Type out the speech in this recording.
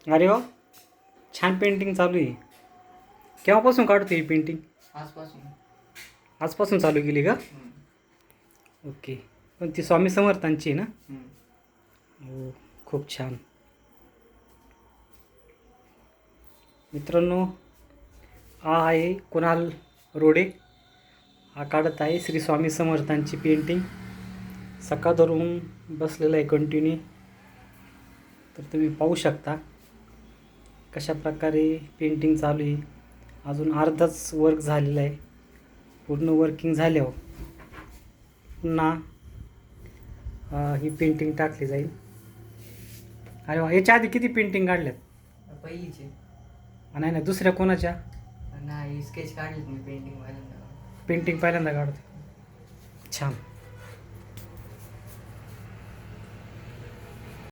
अरे वा, छान पेंटिंग चालू आहे. केव्हापासून काढतो ही पेंटिंग? आजपासून. आजपासून चालू केली का? ओके. पण ती स्वामी समर्थांची आहे ना? हो, खूप छान. मित्रांनो, हा आहे कुणाल रोडे. हा काढत आहे श्री स्वामी समर्थांची पेंटिंग. सकाळ धरून बसलेला आहे कंटिन्यू. तर तुम्ही पाहू शकता कशा प्रकारे पेंटिंग चालू आहे. अजून अर्धाच वर्क झालेला आहे. पूर्ण वर्किंग झाल्यावर पुन्हा ही पेंटिंग टाकली जाईल. अरे वा, याच्या आधी किती पेंटिंग काढल्यात? पहिलीचे. नाही नाही, दुसऱ्या कोणाच्या? नाही, स्केच काढलेत मी पेंटिंग पेंटिंग पहिल्यांदा काढतो. छान.